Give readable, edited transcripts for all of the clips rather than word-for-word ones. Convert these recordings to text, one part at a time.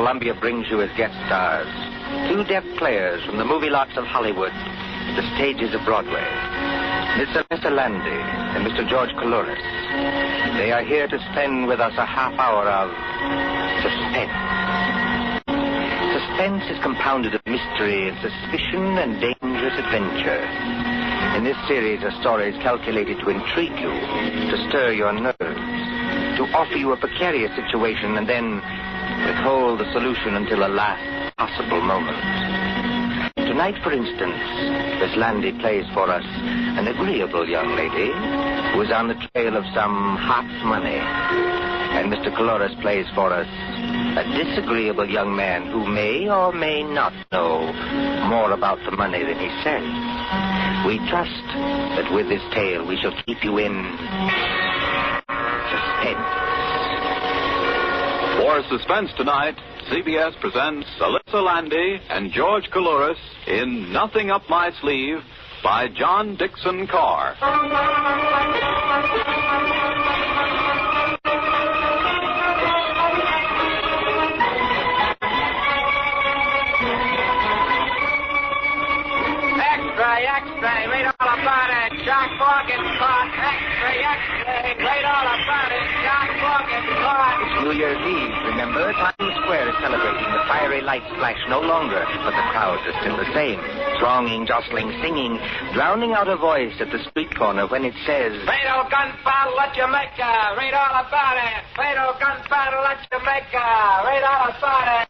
Columbia brings you as guest stars two deft players from the movie lots of Hollywood, the stages of Broadway, Mr. Landy and Mr. George Coulouris. They are here to spend with us a half hour of suspense. Suspense is compounded of mystery and suspicion and dangerous adventure. In this series are stories calculated to intrigue you, to stir your nerves, to offer you a precarious situation and then withhold the solution until the last possible moment. Tonight, for instance, Miss Landy plays for us an agreeable young lady who is on the trail of some hot money. And Mr. Coulouris plays for us a disagreeable young man who may or may not know more about the money than he says. We trust that with this tale we shall keep you in suspense. For Suspense tonight, CBS presents Alyssa Landy and George Coulouris in Nothing Up My Sleeve by John Dixon Carr. Extra, read all about it. Jack Morgan caught. Extra, read all about it. Jack Morgan caught. It's New Year's Eve, remember? Times Square is celebrating. The fiery lights flash no longer, but the crowds are still the same. Thronging, jostling, singing, drowning out a voice at the street corner when it says, Fatal gunpowder at Jamaica. Read all about it. Fatal gunpowder at Jamaica. Read all about it.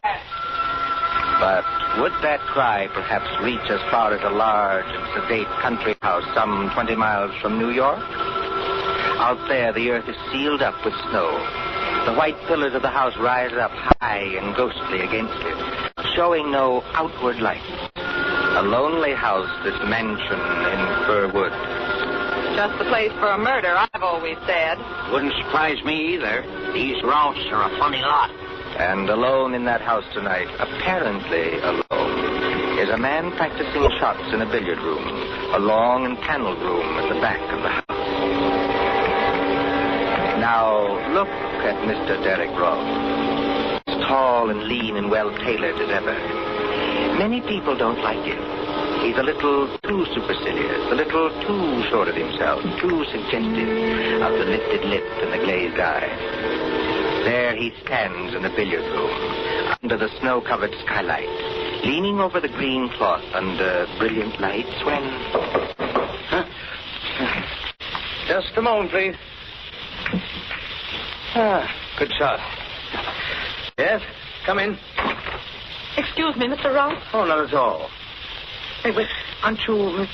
But would that cry perhaps reach as far as a large and sedate country house some 20 miles from New York? Out there, the earth is sealed up with snow. The white pillars of the house rise up high and ghostly against it, showing no outward light. A lonely house, this mansion in Fir Woods. Just the place for a murder, I've always said. Wouldn't surprise me either. These Roths are a funny lot. And alone in that house tonight, apparently alone, is a man practicing shots in a billiard room, a long and paneled room at the back of the house. Now, look at Mr. Derek Roth. He's tall and lean and well-tailored as ever. Many people don't like him. He's a little too supercilious, a little too sure of himself, too suggestive of the lifted lip and the glazed eyes. There he stands in the billiard room, under the snow-covered skylight, leaning over the green cloth under brilliant lights when... Just a moment, please. Good shot. Yes, come in. Excuse me, Mr. Roth. Oh, not at all. Hey, wait, aren't you Miss...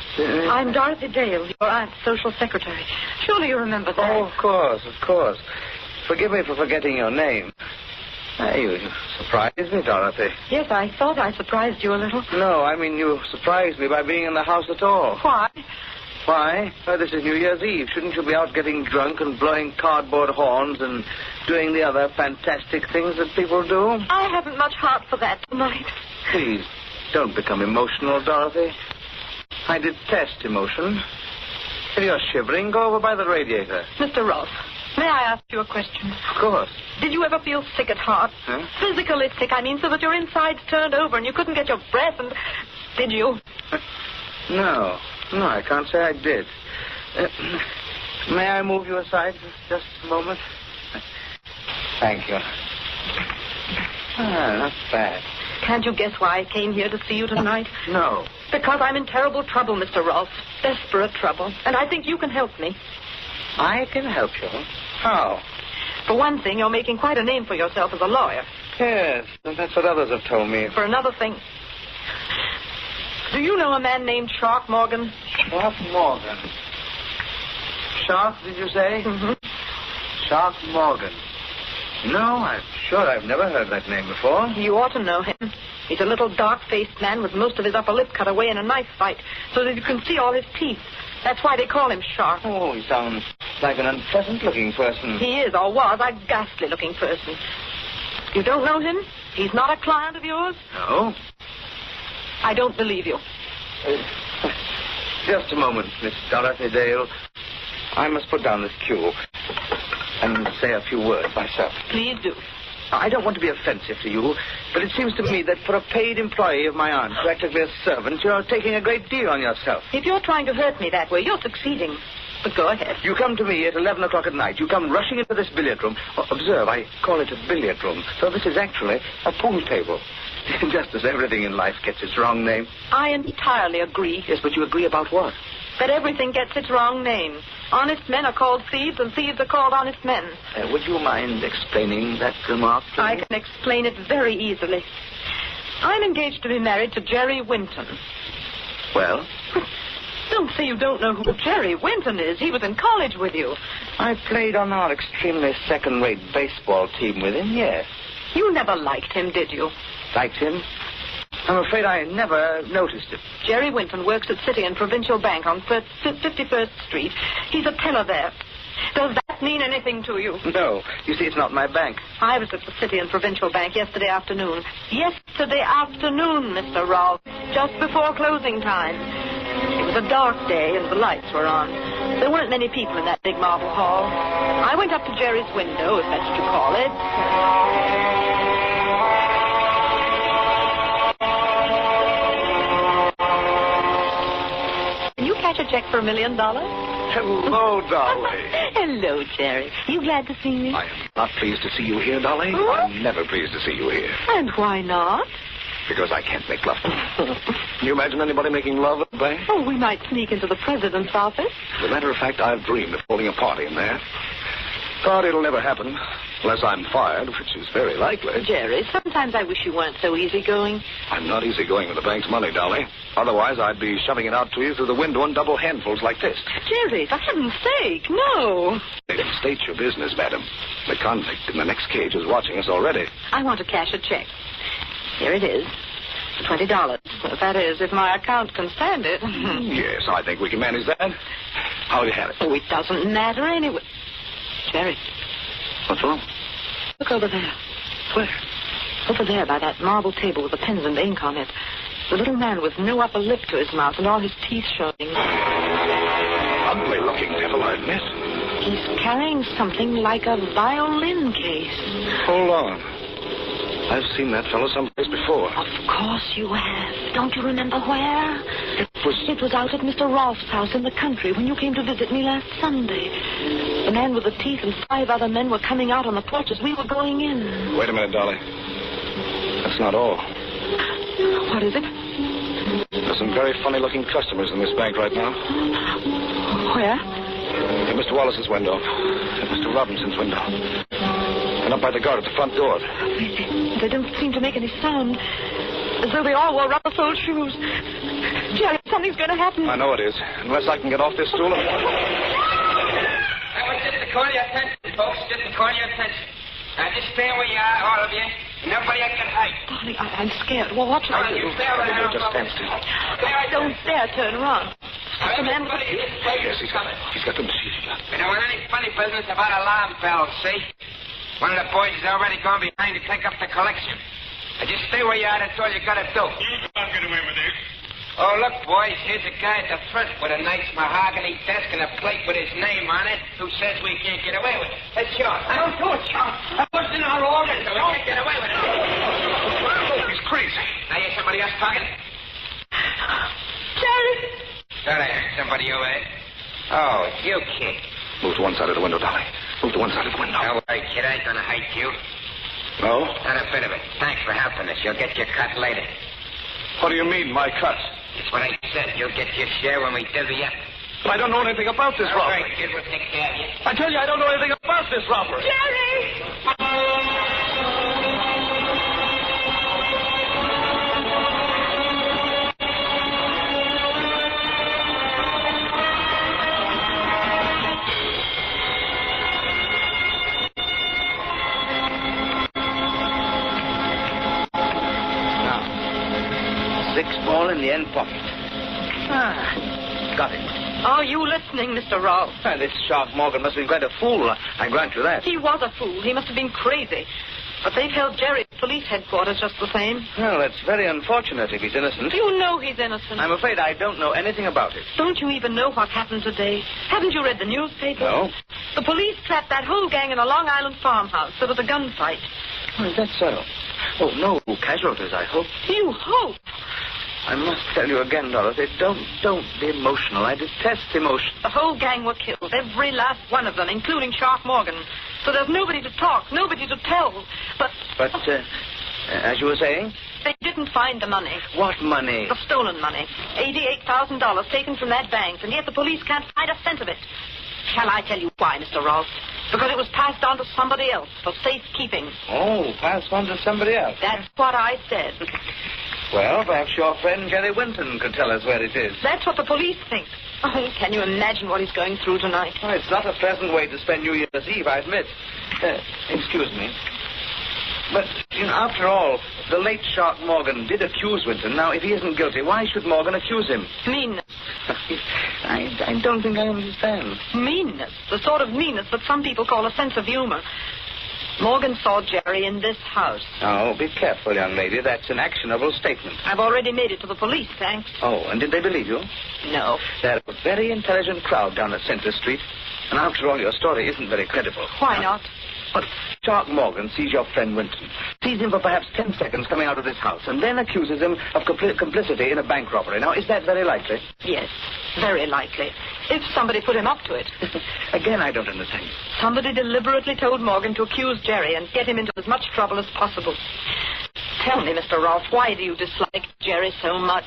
I'm Dorothy Dale, your aunt's social secretary. Surely you remember that. Oh, of course. Forgive me for forgetting your name. You surprised me, Dorothy. Yes, I thought I surprised you a little. No, I mean you surprised me by being in the house at all. Why? Why? Well, this is New Year's Eve. Shouldn't you be out getting drunk and blowing cardboard horns and doing the other fantastic things that people do? I haven't much heart for that tonight. Please, don't become emotional, Dorothy. I detest emotion. If you're shivering, go over by the radiator. Mr. Roth, may I ask you a question? Of course. Did you ever feel sick at heart? Huh? Physically sick, I mean, so that your insides turned over and you couldn't get your breath and... Did you? No, I can't say I did. May I move you aside for just a moment? Thank you. Not bad. Can't you guess why I came here to see you tonight? No. Because I'm in terrible trouble, Mr. Roth. Desperate trouble. And I think you can help me. I can help you? How? For one thing, you're making quite a name for yourself as a lawyer. Yes, that's what others have told me. For another thing, do you know a man named Shark Morgan? Shark Morgan? Shark, did you say? Mm-hmm. Shark Morgan. No, I'm sure I've never heard that name before. You ought to know him. He's a little dark-faced man with most of his upper lip cut away in a knife fight, so that you can see all his teeth. That's why they call him Shark. Oh, he sounds like an unpleasant-looking person. He is, or was, a ghastly-looking person. You don't know him? He's not a client of yours? No. I don't believe you. Just a moment, Miss Dorothy Dale. I must put down this cue and say a few words myself. Please do. I don't want to be offensive to you, but it seems to me that for a paid employee of my aunt, practically a servant, you're taking a great deal on yourself. If you're trying to hurt me that way, you're succeeding. But go ahead. You come to me at 11 o'clock at night. You come rushing into this billiard room. Oh, observe, I call it a billiard room. So this is actually a pool table. Just as everything in life gets its wrong name. I entirely agree. Yes, but you agree about what? That everything gets its wrong name. Honest men are called thieves, and thieves are called honest men. Would you mind explaining that remark to me? I can explain it very easily. I'm engaged to be married to Jerry Winton. Well? Don't say you don't know who Jerry Winton is. He was in college with you. I played on our extremely second-rate baseball team with him, yes. You never liked him, did you? Liked him? I'm afraid I never noticed it. Jerry Winton works at City and Provincial Bank on 51st Street. He's a teller there. Does that mean anything to you? No. You see, it's not my bank. I was at the City and Provincial Bank yesterday afternoon. Yesterday afternoon, Mr. Rolfe. Just before closing time. It was a dark day and the lights were on. There weren't many people in that big marble hall. I went up to Jerry's window, if that's what you call it. Can you cash a check for $1 million? Hello, Dolly. Hello, Jerry. You glad to see me? I am not pleased to see you here, Dolly. Huh? I'm never pleased to see you here. And why not? Because I can't make love to you. Can you imagine anybody making love at the bank? Oh, we might sneak into the president's office. As a matter of fact, I've dreamed of holding a party in there. But it'll never happen unless I'm fired, which is very likely. Jerry, sometimes I wish you weren't so easygoing. I'm not easygoing with the bank's money, Dolly. Otherwise, I'd be shoving it out to you through the window in double handfuls like this. Jerry, for heaven's sake, no. State your business, madam. The convict in the next cage is watching us already. I want to cash a check. Here it is. $20. That is, if my account can stand it. Yes, I think we can manage that. How'll you have it? Oh, it doesn't matter anyway. Jerry, What's wrong? look over there. Where? Over there by that marble table with the pens and ink on it. The little man with no upper lip to his mouth and all his teeth showing. Ugly-looking devil, I admit. He's carrying something like a violin case. Hold on. I've seen that fellow someplace before. Of course you have. Don't you remember where? It was out at Mr. Rolfe's house in the country when you came to visit me last Sunday. The man with the teeth and 5 other men were coming out on the porch as we were going in. Wait a minute, Dolly. That's not all. What is it? There's some very funny-looking customers in this bank right now. Where? At Mr. Wallace's window. At Mr. Robinson's window. And up by the guard at the front door. They don't seem to make any sound. As though they all wore rubber-soled shoes. Jerry, something's going to happen. I know it is. Unless I can get off this stool. I want just to call your attention, folks. Just to call your attention. Now, just stay where you are, all of you. Nobody can hide. Darling, I'm scared. Well, what shall I do? You stay over there. Just stand still. Don't dare turn around. The man with the... Yes, he's got them. We don't want any funny business about alarm bells, see? One of the boys is already gone behind to take up the collection. Now, just stay where you are. That's all you got to do. You can't get away with this. Oh, look, boys, here's a guy at the front with a nice mahogany desk and a plate with his name on it who says we can't get away with it. That's Sean. I don't do it, Sean. I wasn't in our order, so we can't get away with it. He's crazy. Now here's somebody else talking. Jerry! There, somebody over there. Oh, you kid. Move to one side of the window, Dolly. Move to one side of the window. Don't worry, kid. I ain't gonna hurt you. No? Not a bit of it. Thanks for helping us. You'll get your cut later. What do you mean, my cut? It's what I said. You'll get your share when we divvy up. I don't know anything about this All robbery. right, kid. We'll take care of you. I tell you, I don't know anything about this robbery. Jerry! $6 in the end pocket. Got it. Are you listening, Mr. Rolfe? Well, this Shark Morgan must have been quite a fool. I grant you that. He was a fool. He must have been crazy. But they've held Jerry at police headquarters just the same. Well, that's very unfortunate if he's innocent. You know he's innocent. I'm afraid I don't know anything about it. Don't you even know what happened today? Haven't you read the newspaper? No. The police trapped that whole gang in a Long Island farmhouse. There was a gunfight. Oh, is that so? Oh, no casualties, I hope. You hope? I must tell you again, Dorothy, don't be emotional. I detest emotion. The whole gang were killed, every last one of them, including Shark Morgan. So there's nobody to talk, nobody to tell. But as you were saying? They didn't find the money. What money? The stolen money. $88,000 taken from that bank, and yet the police can't find a cent of it. Shall I tell you why, Mr. Ross? Because it was passed on to somebody else for safekeeping. Oh, passed on to somebody else. That's what I said. Well, perhaps your friend Jerry Winton could tell us where it is. That's what the police think. Oh, can you imagine what he's going through tonight? Oh, it's not a pleasant way to spend New Year's Eve, I admit. Excuse me. But, after all, the late Shark Morgan did accuse Winton. Now, if he isn't guilty, why should Morgan accuse him? Meanness. I don't think I understand. Meanness. The sort of meanness that some people call a sense of humor. Morgan saw Jerry in this house. Oh, be careful, young lady. That's an actionable statement. I've already made it to the police, thanks. Oh, and did they believe you? No. They're a very intelligent crowd down at Center Street. And after all, your story isn't very credible. Why not? But Shark Morgan sees your friend Winton, sees him for perhaps 10 seconds coming out of this house, and then accuses him of complicity in a bank robbery. Now, is that very likely? Yes, very likely. If somebody put him up to it. Again, I don't understand. Somebody deliberately told Morgan to accuse Jerry and get him into as much trouble as possible. Tell me, Mr. Rolfe, why do you dislike Jerry so much?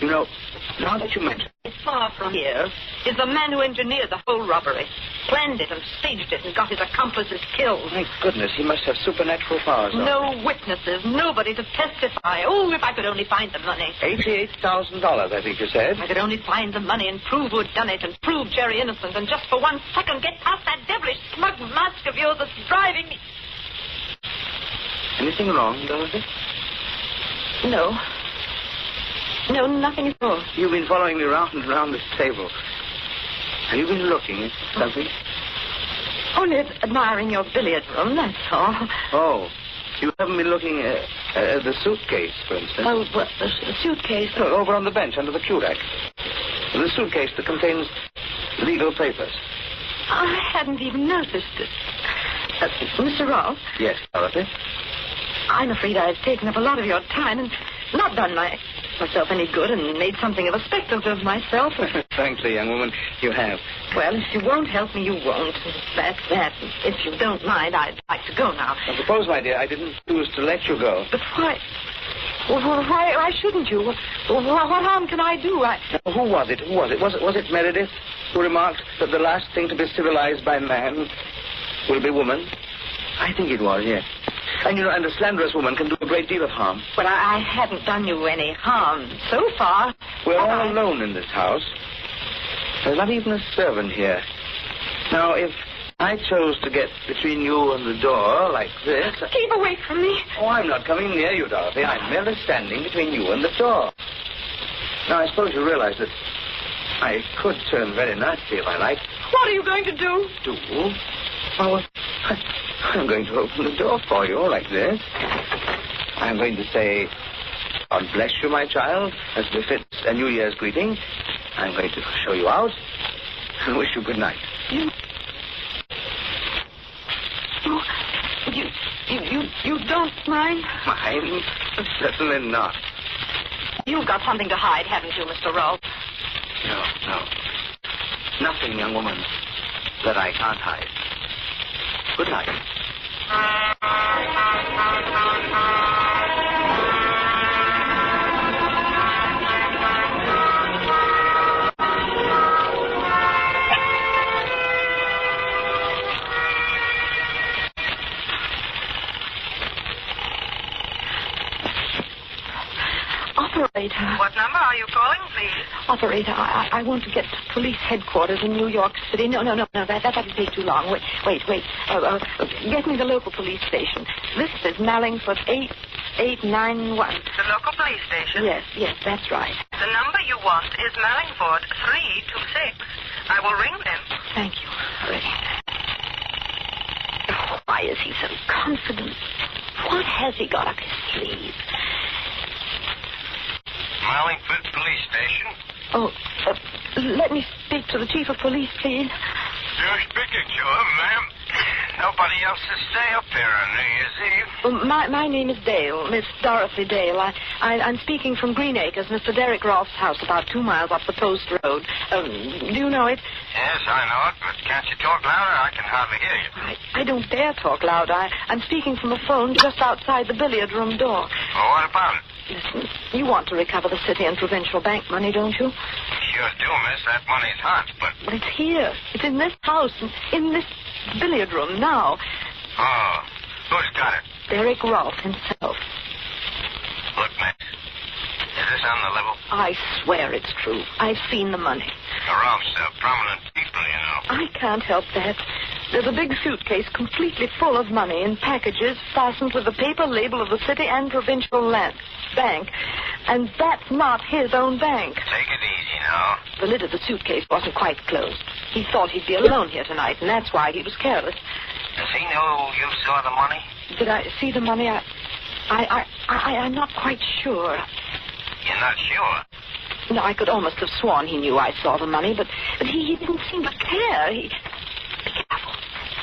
Now that you mention it. Far from here is the man who engineered the whole robbery. Planned it and staged it and got his accomplices killed. My goodness, he must have supernatural powers. No witnesses, nobody to testify. Oh, if I could only find the money. $88,000, I think you said. If I could only find the money and prove who'd done it and prove Jerry innocent and just for 1 second get past that devilish smug mask of yours that's driving me. Anything wrong, Dorothy? No. No, nothing at all. You've been following me round and round this table. Have you been looking at something? Only admiring your billiard room, that's all. Oh, you haven't been looking at the suitcase, for instance? Oh, well, the suitcase? No, over on the bench under the Q-rack. The suitcase that contains legal papers. I hadn't even noticed it. Mr. Rolfe? Yes, Dorothy? I'm afraid I've taken up a lot of your time and not done myself any good and made something of a spectacle of myself. Frankly, young woman, you have. Well, if you won't help me, you won't. That's that. If you don't mind, I'd like to go now. I suppose, my dear, I didn't choose to let you go. But why? Why shouldn't you? What harm can I do? Who was it? Was it Meredith who remarked that the last thing to be civilized by man will be woman? I think it was, yes. And a slanderous woman can do a great deal of harm. Well, I haven't done you any harm so far. We're all alone in this house. There's not even a servant here. Now, if I chose to get between you and the door like this... Keep away from me. Oh, I'm not coming near you, Dorothy. I'm merely standing between you and the door. Now, I suppose you realize that I could turn very nasty if I liked. What are you going to do? Do? Oh, I'm going to open the door for you like this. I'm going to say, God bless you, my child, as befits a New Year's greeting. I'm going to show you out and wish you good night. You don't mind? Mind? Certainly not. You've got something to hide, haven't you, Mr. Rolfe? No. Nothing, young woman, that I can't hide. Good night. Operator. What number are you calling, please? Operator, I want to get to police headquarters in New York City. No. That'll take too long. Wait. Get me the local police station. This is Mallingford 8891. The local police station? Yes, that's right. The number you want is Mallingford 326. I will ring them. Thank you. Hurry. Why is he so confident? What has he got up his sleeve? Mallingford Police Station. Oh, let me speak to the chief of police, please. You're speaking to him, ma'am. nobody else to stay up here on New Year's Eve. Well, my name is Dale, Miss Dorothy Dale. I'm speaking from Green Acres, Mr. Derek Rolfe's house, about 2 miles up the post road. Do you know it? Yes, I know it, but can't you talk louder? I can hardly hear you. I don't dare talk loud. I'm speaking from a phone just outside the billiard room door. Well, what about it? Listen, you want to recover the city and provincial bank money, don't you? Sure do, miss. That money's hot, but... Well, it's here. It's in this house, in this billiard room now. Oh, who's got it? Derek Rolfe himself. Look, miss, is this on the level? I swear it's true. I've seen the money. The Rolfes are prominent people, you know. I can't help that. There's a big suitcase completely full of money in packages fastened with the paper label of the city and provincial bank. And that's not his own bank. Take it easy now. The lid of the suitcase wasn't quite closed. He thought he'd be alone here tonight, and that's why he was careless. Does he know you saw the money? Did I see the money? I'm not quite sure. You're not sure? No, I could almost have sworn he knew I saw the money, but he didn't seem to care. Be careful.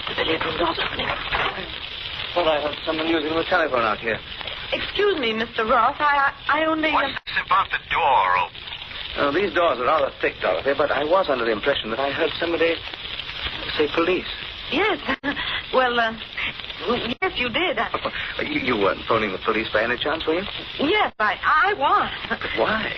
The billiard room door's opening. Well, I heard someone using the telephone out here. Excuse me, Mr. Roth. I only... What's this about the door open? Oh, these doors are rather thick, Dorothy, but I was under the impression that I heard somebody say police. Yes. Well, yes, you did. You weren't phoning the police by any chance, were you? Yes, I was. But why?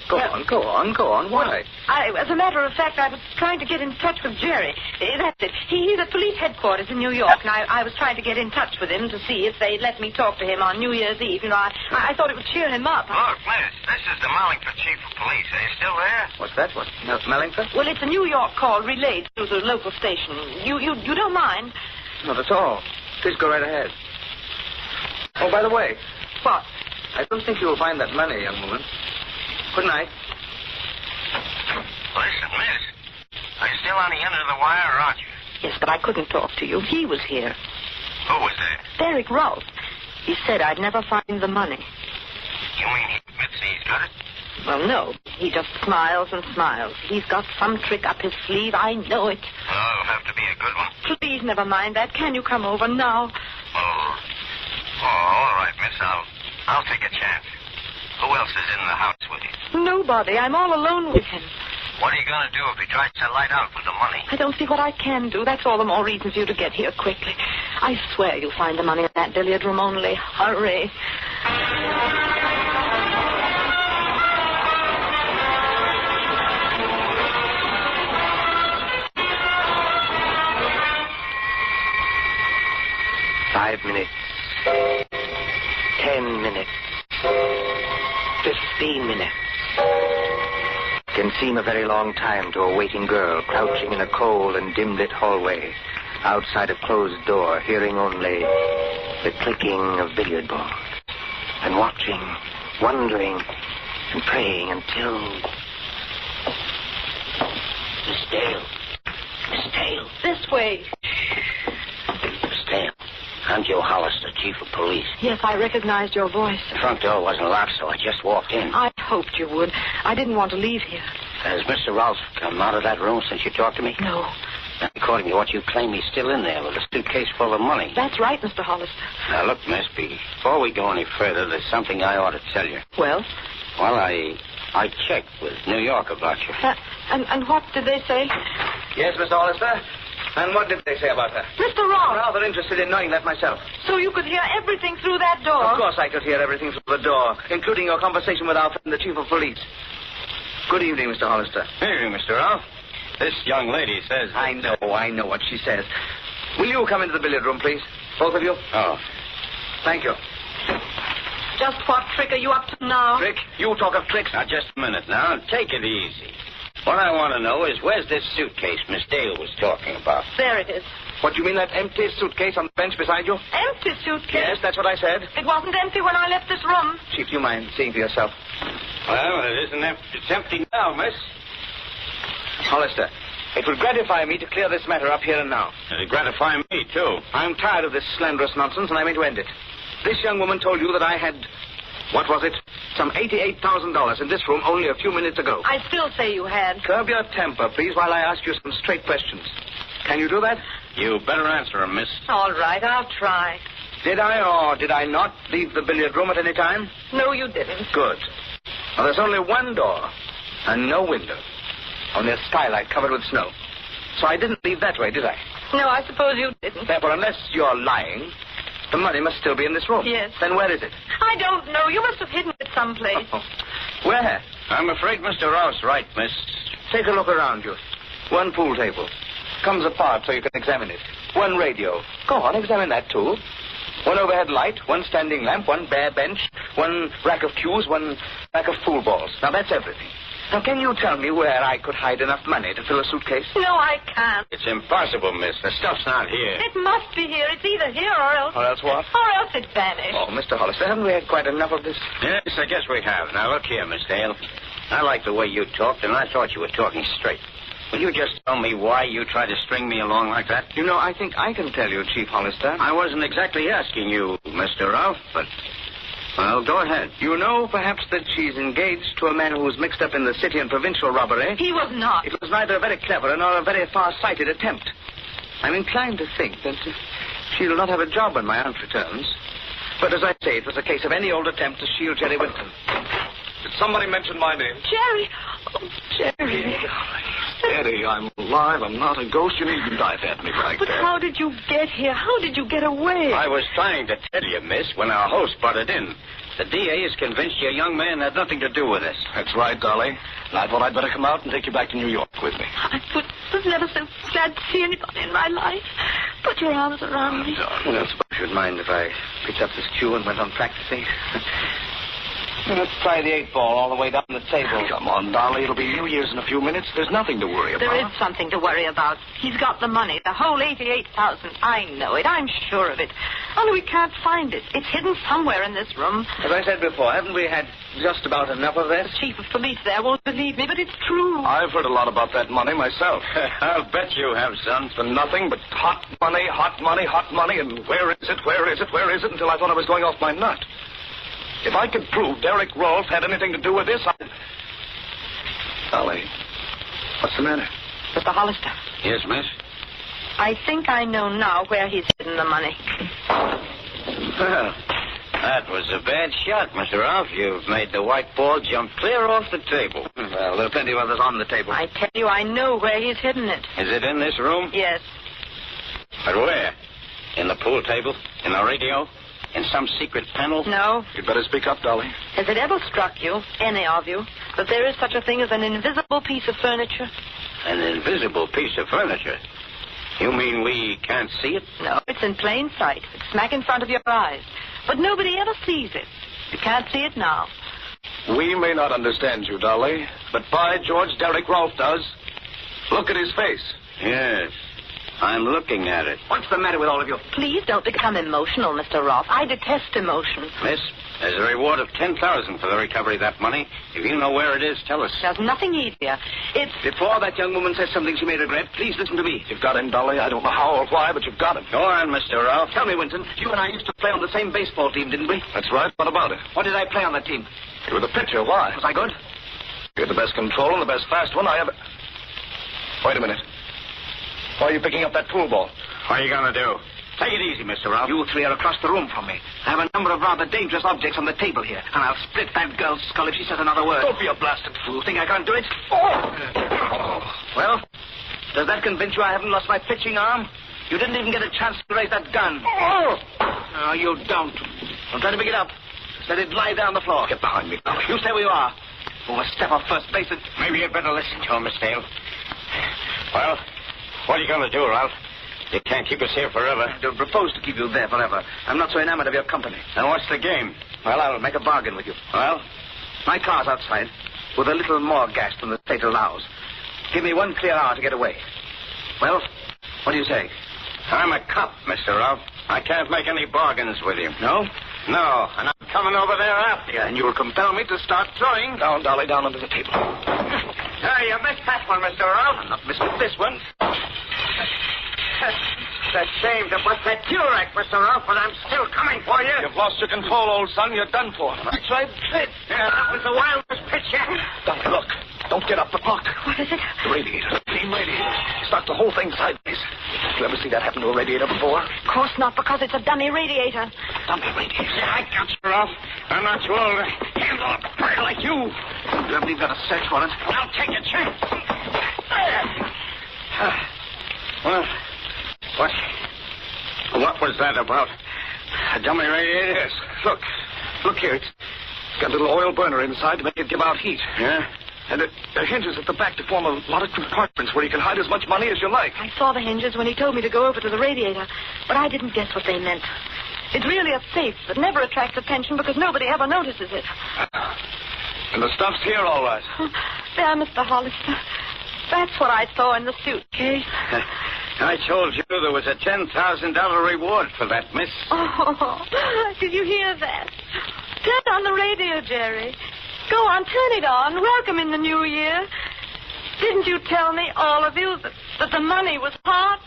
Go on. Why? As a matter of fact, I was trying to get in touch with Jerry. That's it. He's at police headquarters in New York, and I was trying to get in touch with him to see if they'd let me talk to him on New Year's Eve. You know, I thought it would cheer him up. Look, miss, this is the Mallingford chief of police. Are you still there? What's that? What? Mallingford? Well, it's a New York call relayed through the local station. You don't mind? Not at all. Please go right ahead. Oh, by the way. What? I don't think you'll find that money, young woman. Good night. Listen, miss. Are you still on the end of the wire, or aren't you? Yes, but I couldn't talk to you. He was here. Who was there? Derek Rolfe. He said I'd never find the money. You mean he admits he's got it? Well, no. He just smiles and smiles. He's got some trick up his sleeve. I know it. Well, it'll have to be a good one. Please, never mind that. Can you come over now? Oh, all right, miss. I'll take a chance. Who else is in the house with you? Nobody. I'm all alone with him. What are you going to do if he tries to light out with the money? I don't see what I can do. That's all the more reason for you to get here quickly. I swear you'll find the money in that billiard room. Only hurry. Five minutes. 10 minutes. 15 minutes. Can seem a very long time to a waiting girl crouching in a cold and dim-lit hallway outside a closed door, hearing only the clicking of billiard balls and watching, wondering, and praying until... Miss Dale. Miss Dale. This way. Miss Dale. I'm Joe Hollister, chief of police. Yes, I recognized your voice. The front door wasn't locked, so I just walked in. I hoped you would. I didn't want to leave here. Has Mr. Rolfe come out of that room since you talked to me? No. Now, according to what you claim, he's still in there with a suitcase full of money. That's right, Mr. Hollister. Now, look, miss, before we go any further, there's something I ought to tell you. Well? Well, I checked with New York about you. And what did they say? Yes, Mr. Hollister? And what did they say about her? Mr. I'm Rolfe. rather interested in knowing that myself. So you could hear everything through that door? Of course I could hear everything through the door, including your conversation with our friend, the chief of police. Good evening, Mr. Hollister. Good evening, Mr. Rolfe. This young lady says... I know what she says. Will you come into the billiard room, please? Both of you? Oh. Thank you. Just what trick are you up to now? Trick? You talk of tricks. Now, just a minute now. Take it easy. What I want to know is where's this suitcase Miss Dale was talking about? There it is. What, you mean that empty suitcase on the bench beside you? Empty suitcase? Yes, that's what I said. It wasn't empty when I left this room. Chief, do you mind seeing for yourself? Well, it isn't empty. It's empty now, miss. Hollister, it would gratify me to clear this matter up here and now. It'll gratify me, too. I'm tired of this slanderous nonsense, and I mean to end it. This young woman told you that I had... What was it? Some $88,000 in this room only a few minutes ago. I still say you had. Curb your temper, please, while I ask you some straight questions. Can you do that? You better answer him, miss. All right, I'll try. Did I or did I not leave the billiard room at any time? No, you didn't. Good. Well, there's only one door and no window. Only a skylight covered with snow. So I didn't leave that way, did I? No, I suppose you didn't. Therefore, unless you're lying, the money must still be in this room. Yes. Then where is it? I don't know. You must have hidden it someplace. Oh. Where? I'm afraid Mr. Rouse right, miss. Take a look around you. One pool table. Comes apart so you can examine it. One radio. Go on, examine that too. One overhead light, one standing lamp, one bare bench, one rack of cues, one rack of pool balls. Now, that's everything. Now, can you tell me where I could hide enough money to fill a suitcase? No, I can't. It's impossible, miss. The stuff's not here. It must be here. It's either here or else... Or else what? Or else it vanished. Oh, Mr. Hollister, haven't we had quite enough of this? Yes, I guess we have. Now, look here, Miss Dale. I like the way you talked, and I thought you were talking straight. Will you just tell me why you tried to string me along like that? You know, I think I can tell you, Chief Hollister. I wasn't exactly asking you, Mr. Ralph, but... Well, go ahead. You know, perhaps, that she's engaged to a man who was mixed up in the city and provincial robbery. He was not. It was neither a very clever nor a very far-sighted attempt. I'm inclined to think that she'll not have a job when my aunt returns. But as I say, it was a case of any old attempt to shield Jerry Winton. Did somebody mention my name? Jerry. Oh, Jerry. Eddie, I'm alive. I'm not a ghost. You needn't dive at me like But that. how did you get here? How did you get away? I was trying to tell you, miss, when our host butted in. The DA is convinced your young man had nothing to do with this. That's right, Dolly. And I thought I'd better come out and take you back to New York with me. I was never so glad to see anybody in my life. Put your arms around me. I don't suppose you'd mind if I picked up this cue and went on practicing. Let's try the 8-ball all the way down the table. Come on, Dolly. It'll be New Year's in a few minutes. There's nothing to worry about. There is something to worry about. He's got the money, the whole $88,000. I know it. I'm sure of it. Only we can't find it. It's hidden somewhere in this room. As I said before, haven't we had just about enough of this? The chief of police there won't believe me, but it's true. I've heard a lot about that money myself. I'll bet you have, son. For nothing but hot money, hot money, hot money, and where is it, where is it, where is it, until I thought I was going off my nut. If I could prove Derek Rolfe had anything to do with this, Dolly, what's the matter? Mr. Hollister, Yes, miss? I think I know now where he's hidden the money. Well, that was a bad shot, Mr. Ralph. You've made the white ball jump clear off the table. Well, there are plenty of others on the table. I tell you, I know where he's hidden it. Is it in this room? Yes. But where? In the pool table? In the radio? In some secret panel? No. You'd better speak up, Dolly. Has it ever struck you, any of you, that there is such a thing as an invisible piece of furniture? An invisible piece of furniture? You mean we can't see it? No, it's in plain sight. It's smack in front of your eyes. But nobody ever sees it. You can't see it now. We may not understand you, Dolly, but by George, Derek Rolfe does. Look at his face. Yes. I'm looking at it. What's the matter with all of you? Please don't become emotional, Mr. Rolfe. I detest emotion. Miss, there's a reward of $10,000 for the recovery of that money. If you know where it is, tell us. There's nothing easier. It's... Before that young woman says something she may regret, please listen to me. You've got him, Dolly. I don't know how or why, but you've got him. Go on, Mr. Ralph. Tell me, Winton, you and I used to play on the same baseball team, didn't we? That's right. What about it? What did I play on that team? You were the pitcher. Why? Was I good? You're the best control and the best fast one I ever... Wait a minute. Why are you picking up that pool ball? What are you going to do? Take it easy, Mr. Ralph. You three are across the room from me. I have a number of rather dangerous objects on the table here, and I'll split that girl's skull if she says another word. Don't be a blasted fool. Think I can't do it? Well, does that convince you I haven't lost my pitching arm? You didn't even get a chance to raise that gun. No, you don't. Don't try to pick it up. Just let it lie there on the floor. Get behind me, Dolly. You stay where you are. Oh, a step off first base and... Maybe you'd better listen to him, Miss Dale. Well, what are you going to do, Ralph? You can't keep us here forever. I don't propose to keep you there forever. I'm not so enamored of your company. Now, what's the game? Well, I'll make a bargain with you. Well? My car's outside, with a little more gas than the state allows. Give me 1 clear hour to get away. Well, what do you say? I'm a cop, Mr. Ralph. I can't make any bargains with you. No? No, and I'm coming over there after you. And you'll compel me to start throwing. Down, Dolly, down under the table. Hey, you missed that one, Mr. Ralph. I'll not miss with this one. It's a shame to bust that cue rack, Mr. Ralph, but I'm still coming for you. You've lost your control, old son. You're done for. I tried it. Yeah, that was the wildest pitch yet. Dolly, look. Don't Don't get up. But look. What is it? The radiator. The steam radiator. Stuck the whole thing sideways. You ever see that happen to a radiator before? Of course not, because it's a dummy radiator. Dummy radiator. I got you, Ralph. I'm not too old to handle a bird like you. You haven't even got a search warrant. I'll take a chance. Well, what was that about? A dummy radiator? Yes. Look here. It's got a little oil burner inside to make it give out heat. Yeah? And there are hinges at the back to form a lot of compartments where you can hide as much money as you like. I saw the hinges when he told me to go over to the radiator, but I didn't guess what they meant. It's really a safe that never attracts attention because nobody ever notices it. And the stuff's here all right. There, Mr. Hollister. That's what I saw in the suitcase. I told you there was a $10,000 reward for that, miss. Oh, did you hear that? Turn on the radio, Jerry. Go on, turn it on. Welcome in the new year. Didn't you tell me, all of you, that the money was hot?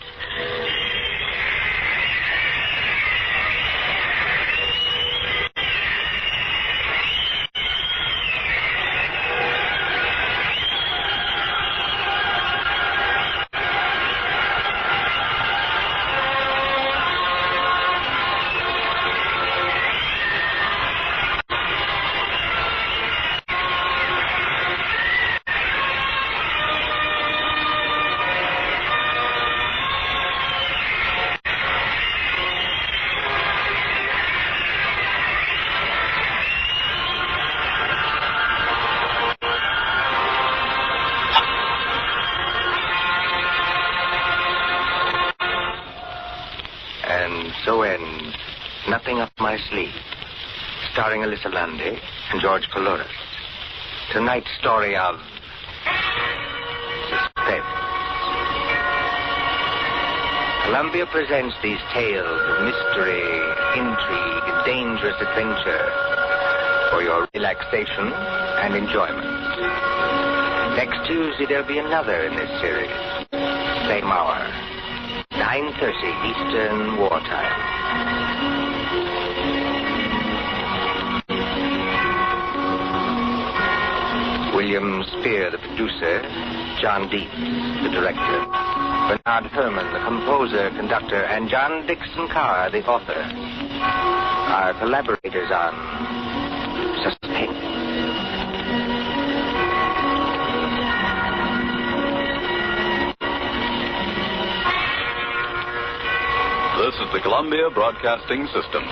And so ends Nothing Up My Sleeve, starring Alyssa Landy and George Coulouris. Tonight's story of Suspense. Columbia presents these tales of mystery, intrigue, and dangerous adventure for your relaxation and enjoyment. Next Tuesday, there'll be another in this series. Same hour. 9:30 Eastern Wartime. William Spear, the producer. John Dietz, the director. Bernard Herrmann, the composer, conductor, and John Dixon Carr, the author. Our collaborators on Suspense. This is the Columbia Broadcasting System.